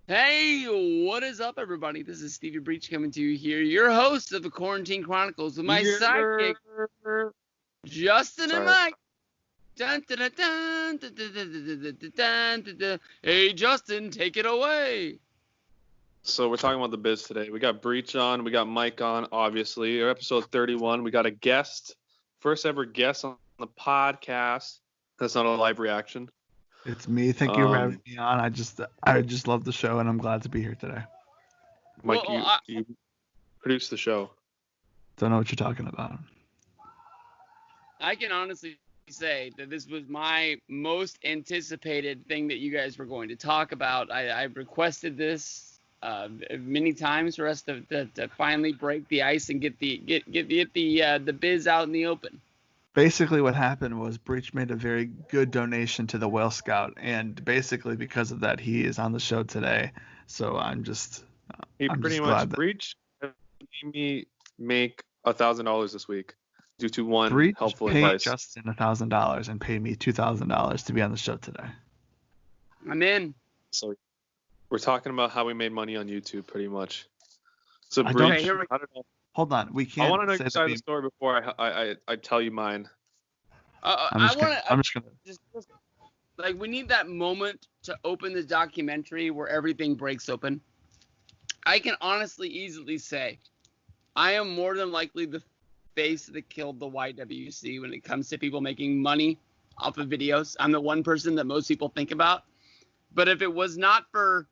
Hey, what is up, everybody? This is Steviebreech coming to you here, your host of the Quarantine Chronicles with my sidekick, Justin and Mike. Dun, dun, dun, dun, dun, dun, dun, dun, dun, dun, dun. Hey, Justin, take it away. So we're talking about the biz today. We got Breech on, we got Mike on, obviously. Episode 31. We got a guest, first ever guest on the podcast. That's not a live reaction. It's me. Thank you for having me on. I just love the show, and I'm glad to be here today. Mike, you produced the show. Don't know what you're talking about. I can honestly say that this was my most anticipated thing that you guys were going to talk about. I requested this many times for us to finally break the ice and get the biz out in the open. Basically, what happened was Breech made a very good donation to the Whale Scout, and basically because of that, he is on the show today. So I'm just Breech made me make $1,000 this week due to one Breech helpful paid advice. Justin $1,000 and paid me $2,000 to be on the show today. I'm in. So we're talking about how we made money on YouTube, pretty much. So Breech, I don't know. Hold on, we can't. I want to know your side of the story before I tell you mine. I'm just gonna. We need that moment to open the documentary where everything breaks open. I can honestly, easily say, I am more than likely the face that killed the YWC when it comes to people making money off of videos. I'm the one person that most people think about. But if it was not for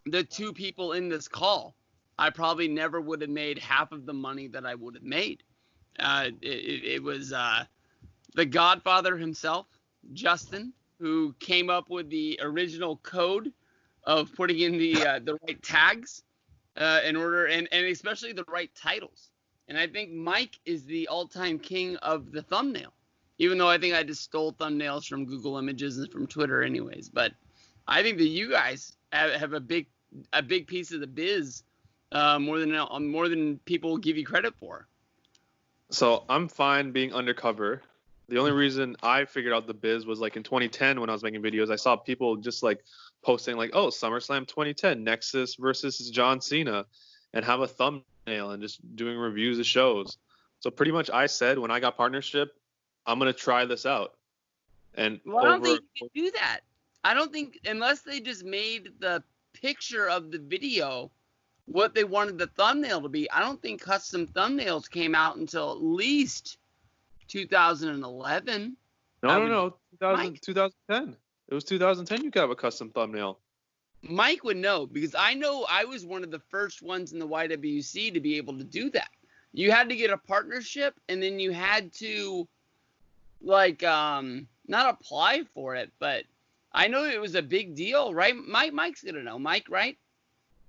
the two people in this call, I probably never would have made half of the money that I would have made. It was the Godfather himself, Justin, who came up with the original code of putting in the right tags in order, and especially the right titles. And I think Mike is the all-time king of the thumbnail, even though I think I just stole thumbnails from Google Images and from Twitter anyways. But I think that you guys have a big piece of the biz. More than people give you credit for. So I'm fine being undercover. The only reason I figured out the biz was like in 2010 when I was making videos. I saw people just like posting like, "Oh, SummerSlam 2010, Nexus versus John Cena," and have a thumbnail and just doing reviews of shows. So pretty much I said when I got partnership, I'm gonna try this out. And I don't think you can do that. I don't think unless they just made the picture of the video what they wanted the thumbnail to be. I don't think custom thumbnails came out until at least 2011. No. 2010. It was 2010 you could have a custom thumbnail. Mike would know because I know I was one of the first ones in the YWC to be able to do that. You had to get a partnership and then you had to not apply for it, but I know it was a big deal, right? Mike's gonna know. Mike, right?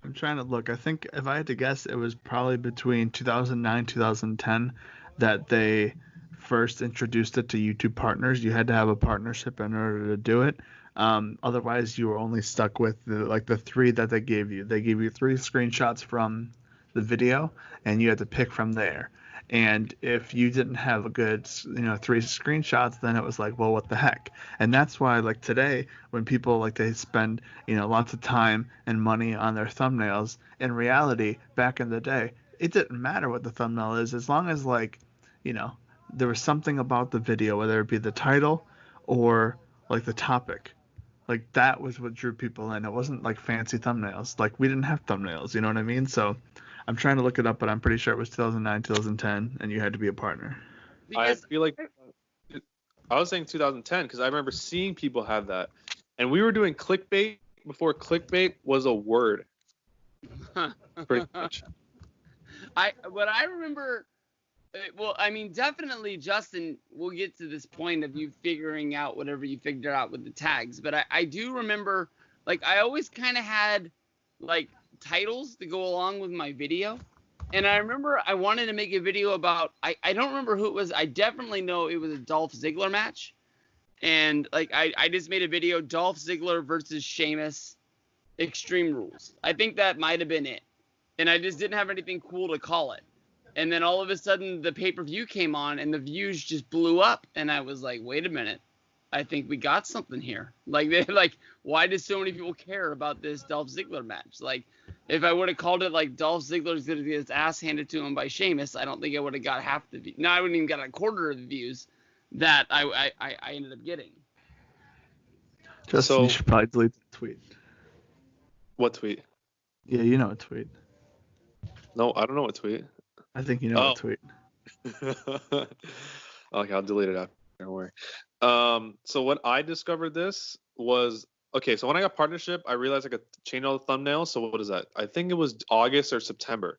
I'm trying to look. I think if I had to guess, it was probably between 2009 2010 that they first introduced it to YouTube partners. You had to have a partnership in order to do it. Otherwise, you were only stuck with the three that they gave you. They gave you 3 screenshots from the video, and you had to pick from there. And if you didn't have a good, 3 screenshots, then it was like, well, what the heck? And that's why, like today, when people they spend, lots of time and money on their thumbnails, in reality, back in the day, it didn't matter what the thumbnail is, as long as there was something about the video, whether it be the title or the topic. That was what drew people in. It wasn't fancy thumbnails. We didn't have thumbnails, you know what I mean? So I'm trying to look it up, but I'm pretty sure it was 2009, 2010, and you had to be a partner. I feel like I was saying 2010 because I remember seeing people have that. And we were doing clickbait before clickbait was a word. Pretty much. I remember, definitely, Justin, we'll get to this point of you figuring out whatever you figured out with the tags. But I do remember, I always kind of had, titles to go along with my video. And I remember I wanted to make a video about, I don't remember who it was. I definitely know it was a Dolph Ziggler match. And I just made a video, Dolph Ziggler versus Sheamus, Extreme Rules. I think that might have been it. And I just didn't have anything cool to call it. And then all of a sudden the pay-per-view came on and the views just blew up. And I was like, wait a minute. I think we got something here. Like, why do so many people care about this Dolph Ziggler match? Like, if I would have called it like Dolph Ziggler's gonna get his ass handed to him by Sheamus, I don't think I would have got half the views. No, I wouldn't even got a quarter of the views that I ended up getting. Justin, you should probably delete the tweet. What tweet? Yeah, you know what tweet. No, I don't know what tweet. I think you know what tweet. Okay, I'll delete it after. Don't worry. So when I discovered this was okay. So when I got partnership, I realized I could change all the thumbnails. So what is that? I think it was August or September.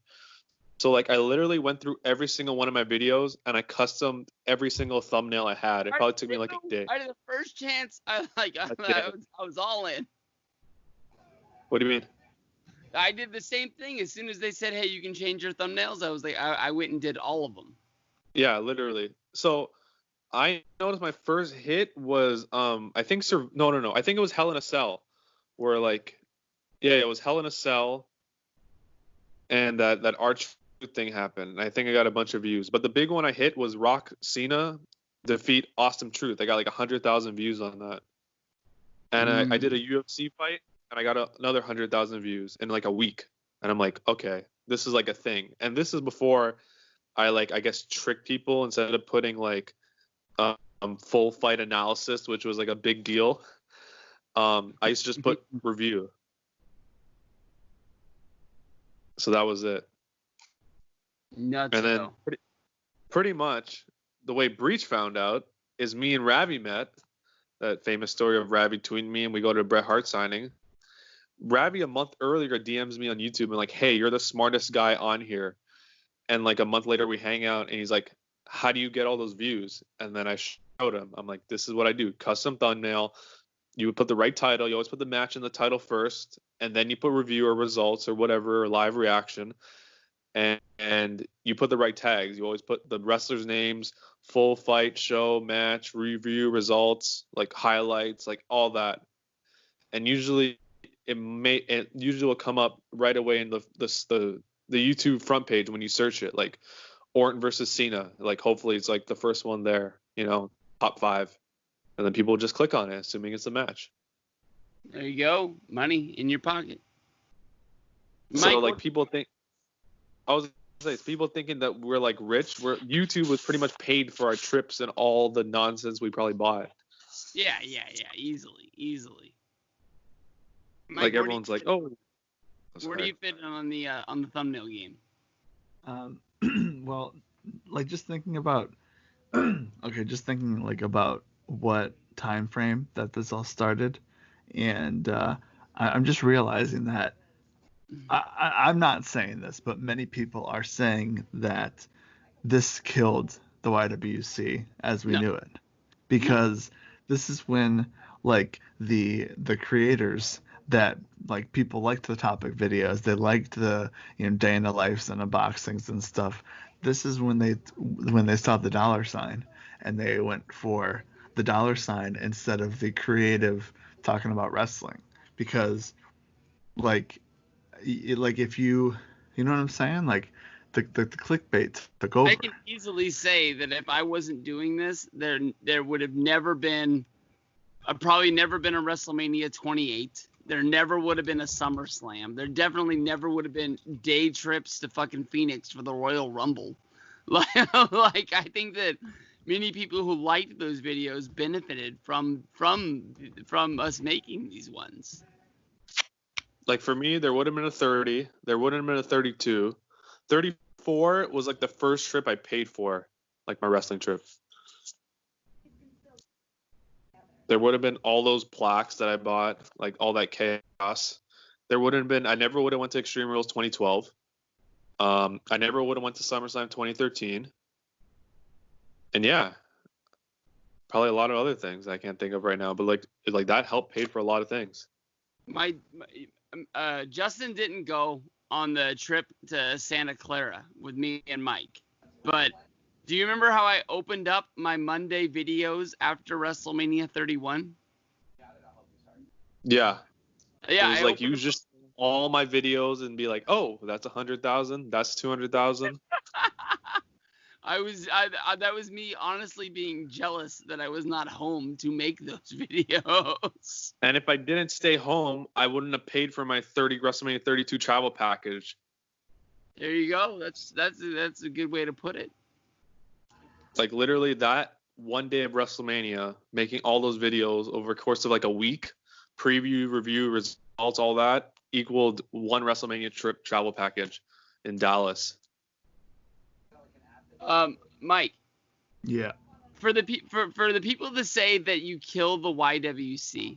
So like I literally went through every single one of my videos and I customed every single thumbnail I had. It probably took me like a day. I did the first chance. I was all in. What do you mean? I did the same thing. As soon as they said, "Hey, you can change your thumbnails," I was like, I went and did all of them. Yeah, literally. So I noticed my first hit was I think no. I think it was Hell in a Cell, where like it was Hell in a Cell, and that arch thing happened. And I think I got a bunch of views. But the big one I hit was Rock Cena defeat Awesome Truth. I got like 100,000 views on that. And I did a UFC fight and I got another 100,000 views in like a week. And I'm like, okay, this is like a thing. And this is before I guess trick people instead of putting like full fight analysis, which was like a big deal. I used to just put review. So that was it. Nuts. And then pretty much the way Breech found out is me and Ravi met. That famous story of Ravi tweeting me and we go to a Bret Hart signing. Ravi a month earlier DMs me on YouTube and like, hey, you're the smartest guy on here. And like a month later we hang out and he's like, how do you get all those views? And then I showed him. I'm like, this is what I do. Custom thumbnail. You would put the right title. You always put the match in the title first. And then you put review or results or whatever, or live reaction. And you put the right tags. You always put the wrestlers' names, full fight, show, match, review, results, like highlights, like all that. And usually it usually will come up right away in the YouTube front page when you search it, like Orton versus Cena. Like hopefully it's like the first one there, top 5. And then people will just click on it, assuming it's a match. There you go. Money in your pocket. So like people think. I was gonna say, people thinking that we're like rich. YouTube was pretty much paid for our trips and all the nonsense we probably bought. Yeah, easily. Mike, like everyone's like, oh. Where do you fit on the thumbnail game? Well, like just thinking about, about what time frame that this all started, and I'm just realizing that. I'm not saying this, but many people are saying that this killed the YWC as we knew it, because this is when like the creators that like people liked the topic videos, they liked the day in the lives and unboxings and stuff. This is when they saw the dollar sign and they went for the dollar sign instead of the creative talking about wrestling, because if you know what I'm saying, like the clickbait took over. I can easily say that if I wasn't doing this, there would have never been, probably never been a WrestleMania 28. There never would have been a SummerSlam. There definitely never would have been day trips to fucking Phoenix for the Royal Rumble. Like I think that many people who liked those videos benefited from us making these ones. Like for me, there would have been a 30. There wouldn't have been a 32. 34 was like the first trip I paid for, like my wrestling trip. There would have been all those plaques that I bought, like all that chaos. There wouldn't have been. I never would have went to Extreme Rules 2012. I never would have went to SummerSlam 2013. And yeah, probably a lot of other things I can't think of right now. But like that helped pay for a lot of things. Justin didn't go on the trip to Santa Clara with me and Mike, but do you remember how I opened up my Monday videos after WrestleMania 31? Yeah. Yeah. It was like you just all my videos and be like, oh, that's 100,000, that's 200,000. That was me honestly being jealous that I was not home to make those videos. And if I didn't stay home, I wouldn't have paid for my WrestleMania 32 travel package. There you go. That's a good way to put it. Like literally that one day of WrestleMania, making all those videos over the course of like a week, preview, review, results, all that equaled one WrestleMania trip travel package in Dallas. Mike. Yeah. For the people to say that you killed the YWC,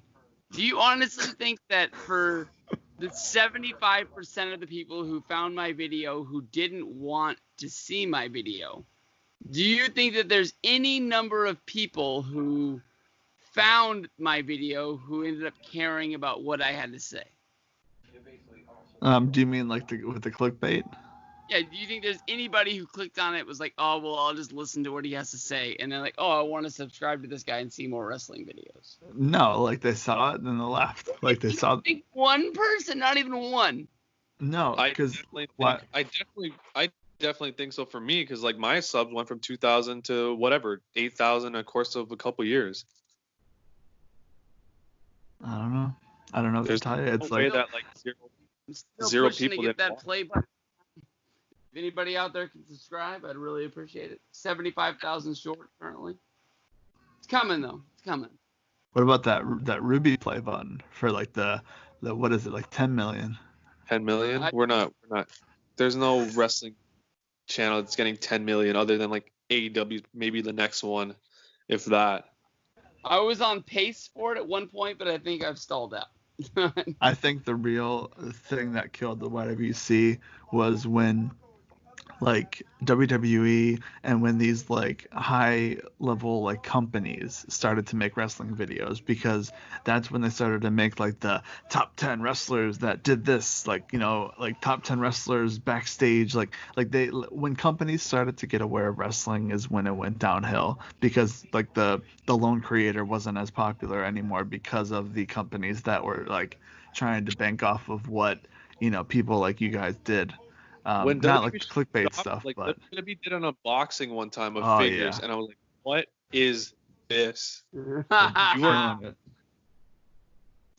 do you honestly think that for the 75% of the people who found my video who didn't want to see my video, do you think that there's any number of people who found my video who ended up caring about what I had to say? Do you mean like with the clickbait? Yeah, do you think there's anybody who clicked on it was like, oh, well, I'll just listen to what he has to say, and they're like, oh, I want to subscribe to this guy and see more wrestling videos? No, like they saw it and then they left. Like they saw. I think one person, not even one. No, because I definitely think so for me, because like my subs went from 2,000 to whatever 8,000 in the course of a couple years. I don't know what to tell you. It's like that like zero people to get that play button. If anybody out there can subscribe, I'd really appreciate it. 75,000 short currently. It's coming though. It's coming. What about that Ruby play button for like the what is it, like 10 million? 10 million? We're not. There's no wrestling channel that's getting 10 million other than like AEW, maybe the next one, if that. I was on pace for it at one point, but I think I've stalled out. I think the real thing that killed the YWC was when like WWE and when these like high level like companies started to make wrestling videos, because that's when they started to make like the top 10 wrestlers that did this, like, you know, like top 10 wrestlers backstage, like they, when companies started to get aware of wrestling is when it went downhill, because like the lone creator wasn't as popular anymore because of the companies that were like trying to bank off of what, you know, people like you guys did. When not like WWE clickbait stopped, stuff, like but WWE did an unboxing one time of figures, and I was like, "What is this? you were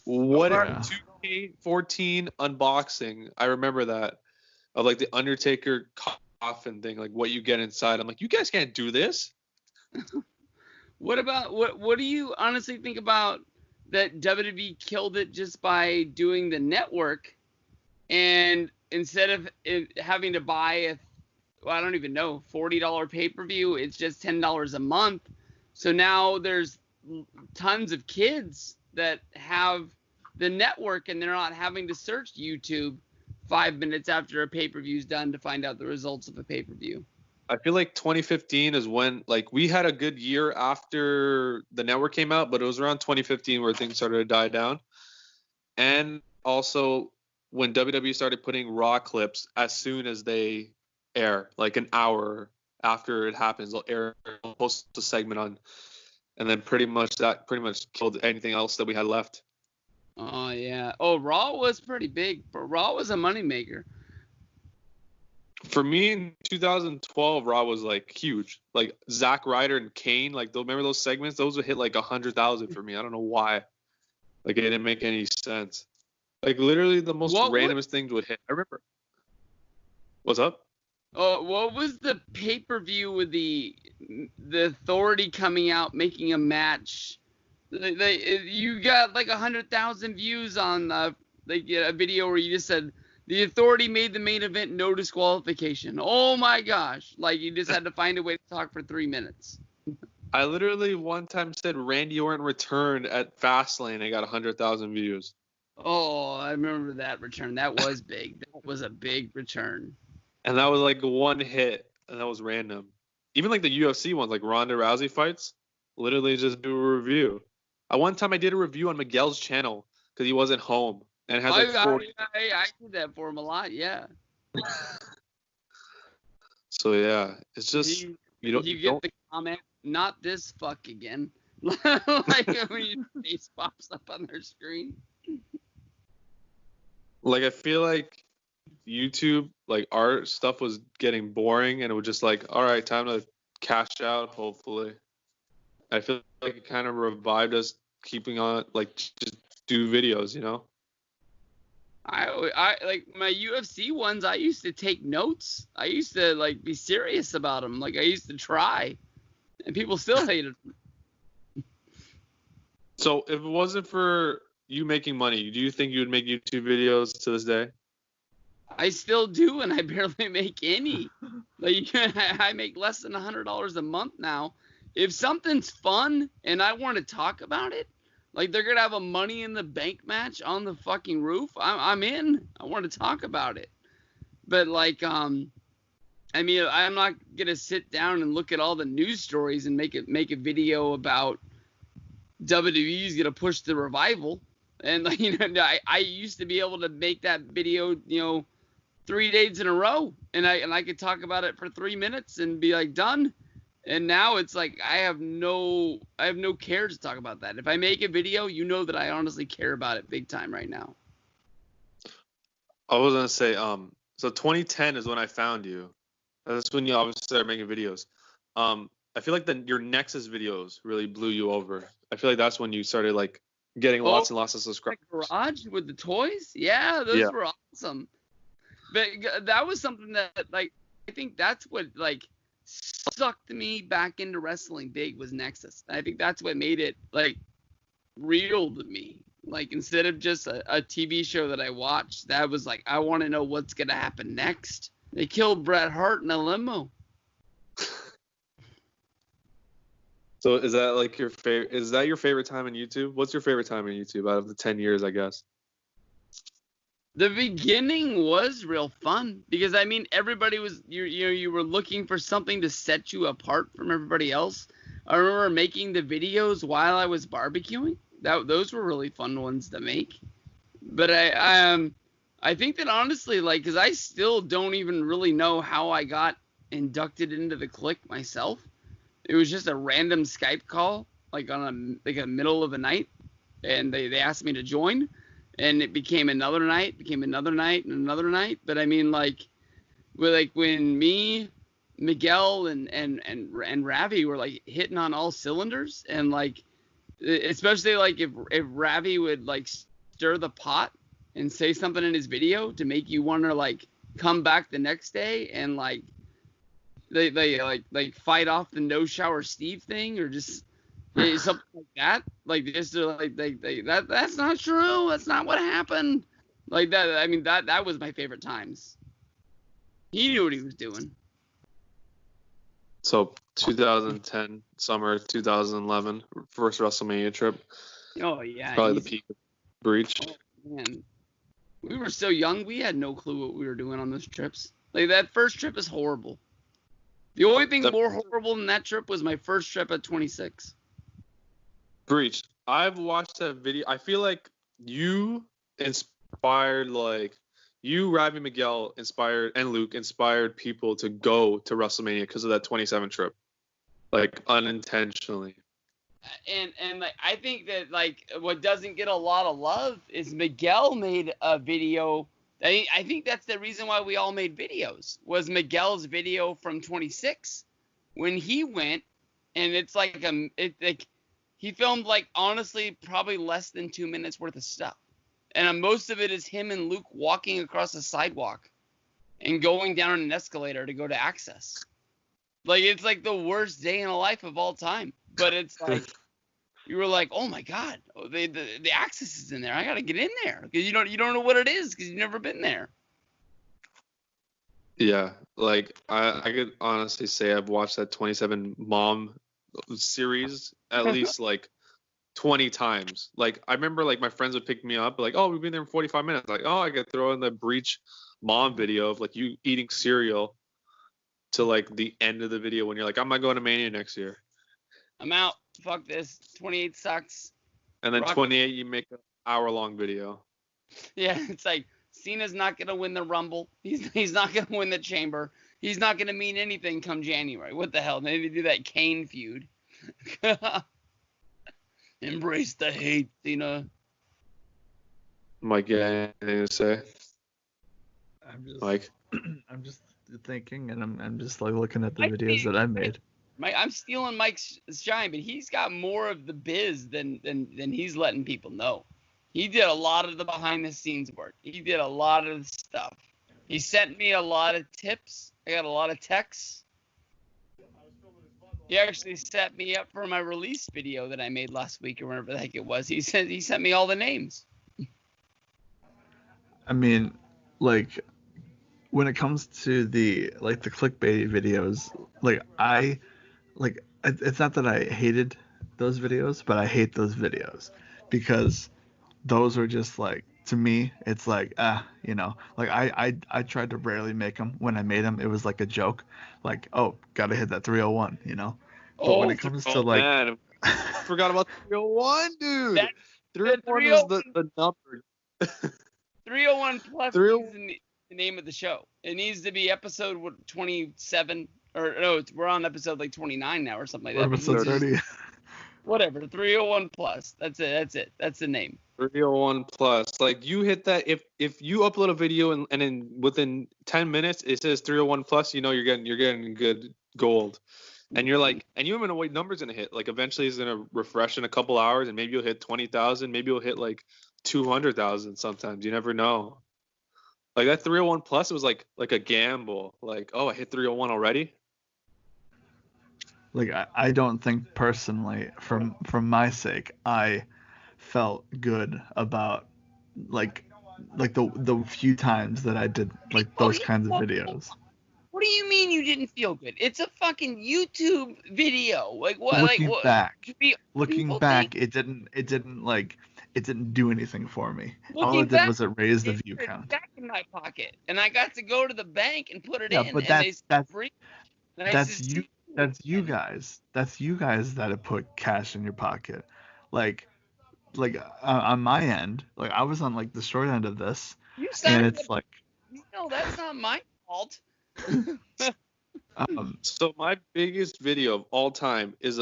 what Yeah. 2K14 unboxing?" I remember that, of like the Undertaker coffin thing, like what you get inside. I'm like, you guys can't do this. What do you honestly think about that WWE killed it just by doing the network, and instead of having to buy I don't even know, $40 pay-per-view, it's just $10 a month. So now there's tons of kids that have the network and they're not having to search YouTube 5 minutes after a pay-per-view is done to find out the results of a pay-per-view. I feel like 2015 is when, like, we had a good year after the network came out, but it was around 2015 where things started to die down. And also when WWE started putting Raw clips as soon as they air, like an hour after it happens, they'll post a segment on, and then pretty much killed anything else that we had left. Oh yeah. Oh, Raw was pretty big, but Raw was a moneymaker. For me in 2012, Raw was like huge. Like Zack Ryder and Kane, like remember those segments? Those would hit like 100,000 for me. I don't know why. Like it didn't make any sense. Like literally the most randomest things would hit. I remember. What's up? Oh, what was the pay-per-view with the Authority coming out making a match? You got like 100,000 views on a video where you just said the Authority made the main event, no disqualification. Oh my gosh! Like you just had to find a way to talk for 3 minutes. I literally one time said Randy Orton returned at Fastlane. I got 100,000 views. Oh, I remember that return. That was big. That was a big return. And that was like one hit, and that was random. Even like the UFC ones, like Ronda Rousey fights, literally just do a review. One time I did a review on Miguel's channel because he wasn't home, and it has like 40. I did that for him a lot, yeah. So yeah, it's just you get the comment, not this fuck again, like when your face pops up on their screen. Like I feel like YouTube, like our stuff was getting boring, and it was just like, all right, time to cash out. Hopefully, I feel like it kind of revived us, keeping on like just do videos, you know. I like my UFC ones. I used to take notes. I used to like be serious about them. Like I used to try, and people still hated them. So if it wasn't for you making money, do you think you would make YouTube videos to this day? I still do, and I barely make any. Like I make less than $100 a month now. If something's fun and I want to talk about it, like they're gonna have a Money in the Bank match on the fucking roof, I'm in. I want to talk about it. But like I mean, I'm not gonna sit down and look at all the news stories and make a video about WWE's gonna push the revival. And like, you know, I used to be able to make that video, you know, 3 days in a row, and I could talk about it for 3 minutes and be like done. And now it's like I have no care to talk about that. If I make a video, you know that I honestly care about it big time right now. I was gonna say, so 2010 is when I found you. That's when you obviously started making videos. I feel like your Nexus videos really blew you over. I feel like that's when you started like getting lots and lots of subscribers. Garage with the toys, yeah, those were awesome. But that was something that like I think that's what like sucked me back into wrestling big was Nexus. I think that's what made it like real to me. Like instead of just a TV show that I watched, that was like I want to know what's gonna happen next. They killed Bret Hart in a limo. So is that like your favorite? Is that your favorite time in YouTube? What's your favorite time in YouTube out of the 10 years, I guess? The beginning was real fun because I mean everybody was you were looking for something to set you apart from everybody else. I remember making the videos while I was barbecuing. Those were really fun ones to make. But I think that honestly, like, because I still don't even really know how I got inducted into the clique myself. It was just a random Skype call, like on a middle of the night, and they asked me to join, and it became another night, and another night. But I mean, like when me, Miguel, and Ravi were like hitting on all cylinders, and like especially like if Ravi would like stir the pot and say something in his video to make you want to like come back the next day and like they like fight off the no shower Steve thing or just something like that. Like just like that's not true. That's not what happened. Like that. I mean that was my favorite times. He knew what he was doing. So 2010 summer, 2011 first WrestleMania trip. Oh yeah. Probably the peak of Breach. Oh, man. We were so young, we had no clue what we were doing on those trips. Like that first trip is horrible. The only thing more horrible than that trip was my first trip at 26. Breach. I've watched that video. I feel like you inspired, like, you, Ravi, Miguel inspired, and Luke inspired people to go to WrestleMania because of that 27 trip. Like, unintentionally. And like I think that like what doesn't get a lot of love is Miguel made a video. I think that's the reason why we all made videos was Miguel's video from 26 when he went, and it's like he filmed like honestly probably less than 2 minutes worth of stuff, and most of it is him and Luke walking across the sidewalk and going down an escalator to go to Access. Like it's like the worst day in the life of all time. But it's like you were like, oh my god, the Access is in there. I gotta get in there because you don't know what it is because you've never been there. Yeah, like I could honestly say I've watched that 27 Mom series at least like 20 times. Like I remember like my friends would pick me up like, oh, we've been there for 45 minutes. Like, oh, I could throw in the Breach Mom video of like you eating cereal to like the end of the video when you're like, I'm not going to Mania next year. I'm out. Fuck this. 28 sucks. And then 28, you make an hour-long video. Yeah, it's like Cena's not gonna win the Rumble. He's not gonna win the Chamber. He's not gonna mean anything come January. What the hell? Maybe do that Kane feud. Embrace the hate, Cena. Mike, yeah, anything to say? Mike? I'm just thinking, and I'm just like looking at the Mike videos that I made. I'm stealing Mike's shine, but he's got more of the biz than he's letting people know. He did a lot of the behind the scenes work. He did a lot of the stuff. He sent me a lot of tips. I got a lot of texts. He actually set me up for my release video that I made last week or whatever the heck it was. He sent me all the names. I mean, like, when it comes to the clickbait videos, it's not that I hated those videos, but I hate those videos because those are just like, to me, it's like, I tried to rarely make them. When I made them, it was like a joke, like, oh, gotta hit that 301, But when it comes to like, man, I forgot about 301, dude. That, 301 is the number. 301 plus 301. is the name of the show. It needs to be episode 27, or no, we're on episode like 29 now or something like that. episode 30. Whatever, 301 plus. That's it. That's the name. 301 plus. Like, you hit that, if you upload a video and then within 10 minutes it says 301 plus, you're getting good gold. And you're like, and you don't even know what number's gonna hit. Like, eventually it's gonna refresh in a couple hours, and maybe you'll hit 20,000. Maybe you'll hit like 200,000. Sometimes you never know. Like that 301 plus, it was like a gamble. Like, oh, I hit 301 already. Like, I don't think personally, from my sake, I felt good about like the few times that I did like those kinds of videos. What do you mean you didn't feel good? It's a fucking YouTube video. Like what? Looking back, it didn't do anything for me. All it did was it raised the view count. Back in my pocket, and I got to go to the bank and put it in. But that's you guys. That's you guys that have put cash in your pocket. Like on my end, like I was on like the short end of this, and it's like, no, that's not my fault. So my biggest video of all time is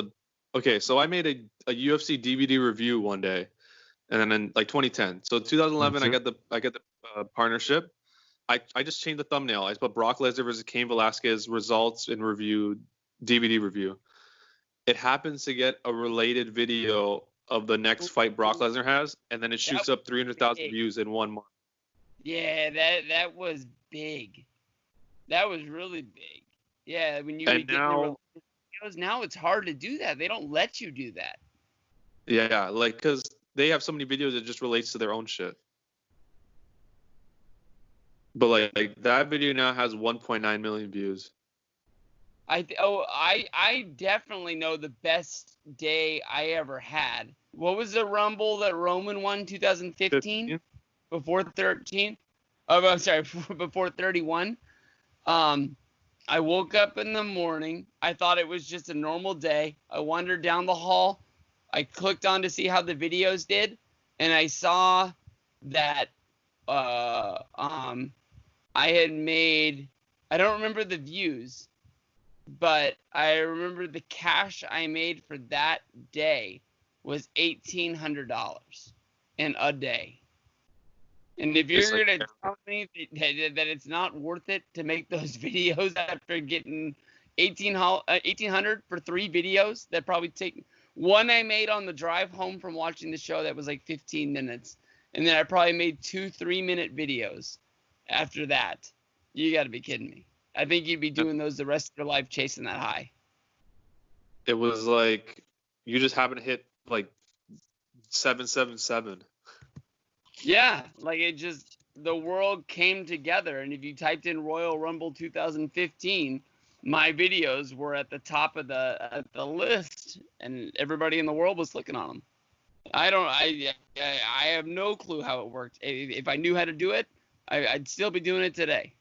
so I made a UFC DVD review one day, and then in like 2010. So 2011, I got the partnership. I just changed the thumbnail. I just put Brock Lesnar versus Cain Velasquez results and review DVD review. It happens to get a related video of the next fight Brock Lesnar has, and then it shoots up 300,000 views in 1 month. Yeah, that was big. That was really big. Yeah, when you get the videos now, it's hard to do that. They don't let you do that. Yeah, like, because they have so many videos that just relates to their own shit. But like that video now has 1.9 million views. I definitely know the best day I ever had. What was the Rumble that Roman won 2015? Before 13? Oh, I'm sorry, before 31. I woke up in the morning. I thought it was just a normal day. I wandered down the hall. I clicked on to see how the videos did, and I saw that I had made, I don't remember the views, but I remember the cash I made for that day was $1,800 in a day. And if you're going to tell me that it's not worth it to make those videos after getting $1,800 for 3 videos, that probably take one I made on the drive home from watching the show that was like 15 minutes. And then I probably made 2 3-minute videos after that. You got to be kidding me. I think you'd be doing those the rest of your life chasing that high. It was like you just happened to hit like 777. Yeah, like it just, the world came together. And if you typed in Royal Rumble 2015, my videos were at the top of the list, and everybody in the world was clicking on them. I have no clue how it worked. If I knew how to do it, I'd still be doing it today.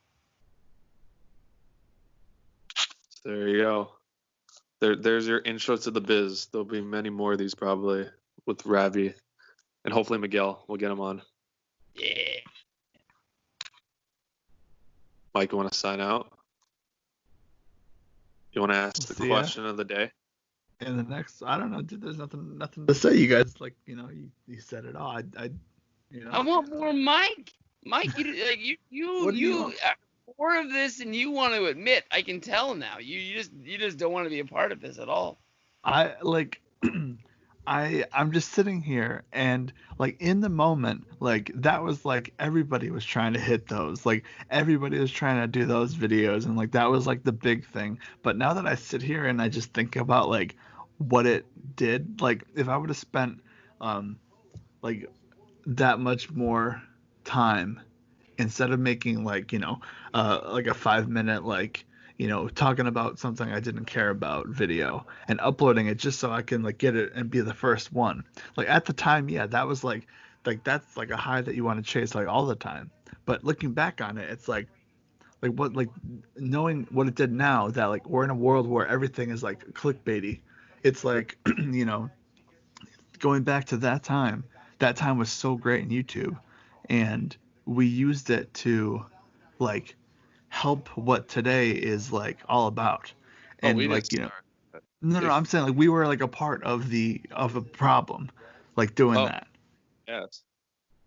There you go. There's your intro to the biz. There'll be many more of these probably with Ravi, and hopefully Miguel. We'll get him on. Yeah. Mike, you want to sign out? You want to ask the question of the day? And the next, I don't know, dude. There's nothing to say. You guys, like, you said it all. I want more Mike. Mike, you What do you want? more of this than you want to admit. I can tell now. You just don't want to be a part of this at all. I like I'm just sitting here and like in the moment, like that was like everybody was trying to hit those. Like everybody was trying to do those videos and like that was like the big thing. But now that I sit here and I just think about like what it did, like if I would have spent um like that much more time instead of making like like a 5 minute like talking about something I didn't care about video and uploading it just so I can like get it and be the first one. Like at the time, yeah, that was like that's like a high that you want to chase like all the time. But looking back on it, it's like what like knowing what it did now that like we're in a world where everything is like clickbaity. It's like going back to that time was so great in YouTube, and we used it to like help what today is like all about. Oh, we And didn't like, start. no, If I'm saying like we were like a part of a problem, like doing oh that. yes,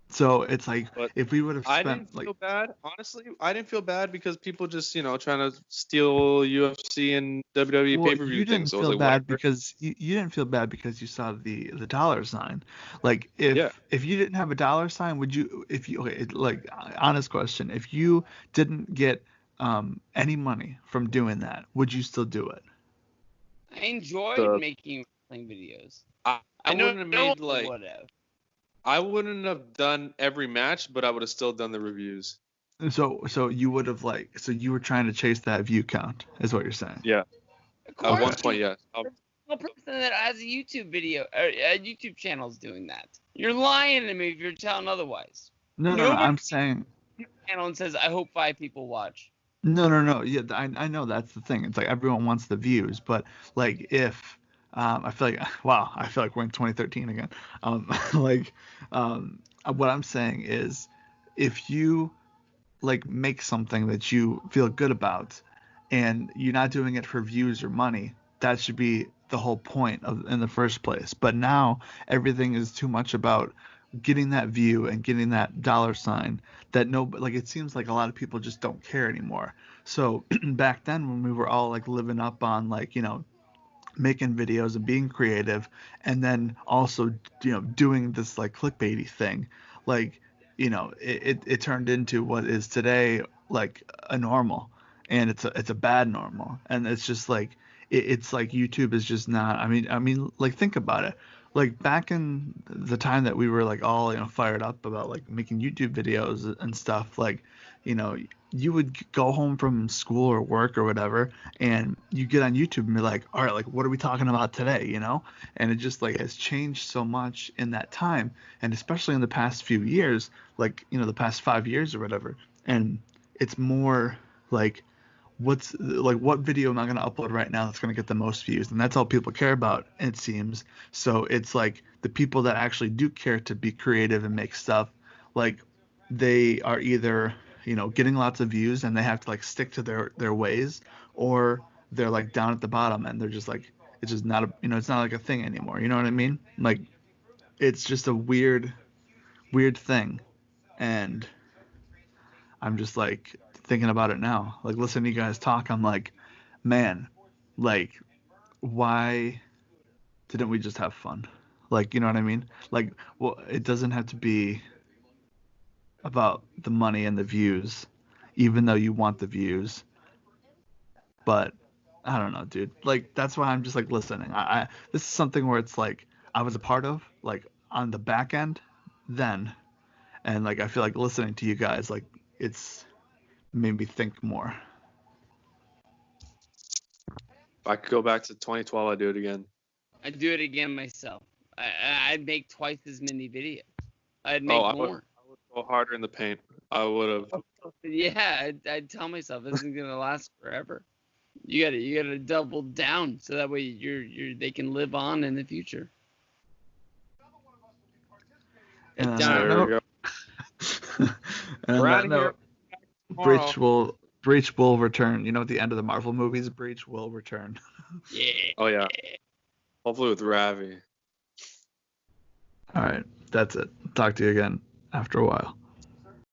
So it's like but if we would have I spent didn't like feel bad. Honestly, I didn't feel bad because people just trying to steal UFC and WWE well, pay-per-view you things. didn't So I was feel like, bad whatever. because you didn't feel bad because you saw the dollar sign. Like Yeah. if you didn't have a dollar sign, would you if you okay, like honest question, if you didn't get any money from doing that, would you still do it? I enjoyed The making wrestling videos. I I know wouldn't have no made one like would have. I wouldn't have done every match, but I would have still done the reviews. So you would have like so you were trying to chase that view count is what you're saying. Yeah. Of At course, one point, yes. no person that has a YouTube video or a YouTube channel is doing that. You're lying to me if you're telling otherwise. No. Nobody I'm saying channel and says, "I hope 5 people watch." no. Yeah, I know that's the thing. It's like everyone wants the views, but like if I feel like wow, I feel like we're in 2013 again. Like what I'm saying is if you like make something that you feel good about and you're not doing it for views or money, that should be the whole point of in the first place. But now everything is too much about getting that view and getting that dollar sign that no like it seems like a lot of people just don't care anymore. So back then when we were all like living up on like making videos and being creative and then also doing this like clickbaity thing like it turned into what is today like a normal, and it's a bad normal, and it's just like it's like YouTube is just not. I mean like think about it, like back in the time that we were like all fired up about like making YouTube videos and stuff, like you know you would go home from school or work or whatever, and you get on YouTube and be like, all right, like what are we talking about today, and it just like has changed so much in that time, and especially in the past few years, like the past 5 years or whatever, and it's more like what video am I going to upload right now that's going to get the most views, and that's all people care about, it seems. So it's like the people that actually do care to be creative and make stuff, like they are either getting lots of views and they have to like stick to their ways, or they're like down at the bottom and they're just like it's just not it's not like a thing anymore, you know what I mean? Like it's just a weird thing, and I'm just like thinking about it now, like listening to you guys talk, I'm like, man, like why didn't we just have fun? Like, you know what I mean? Like, well, it doesn't have to be about the money and the views, even though you want the views. But I don't know, dude. Like, that's why I'm just like listening. I this is something where it's like I was a part of, like on the back end, then, and like I feel like listening to you guys, like it's made me think more. If I could go back to 2012, I'd do it again. I'd do it again myself. I'd make twice as many videos. I'd Oh, make more. I would go harder in the paint. I would have. Yeah, I'd tell myself this isn't gonna last forever. You gotta double down so that way they can live on in the future. And It's on done. that There we note, go. and on We're that out of here. note, Tomorrow. Breach will return. At the end of the Marvel movies, Breach will return. Yeah. Oh yeah. Hopefully with Ravi. All right, that's it. Talk to you again after a while.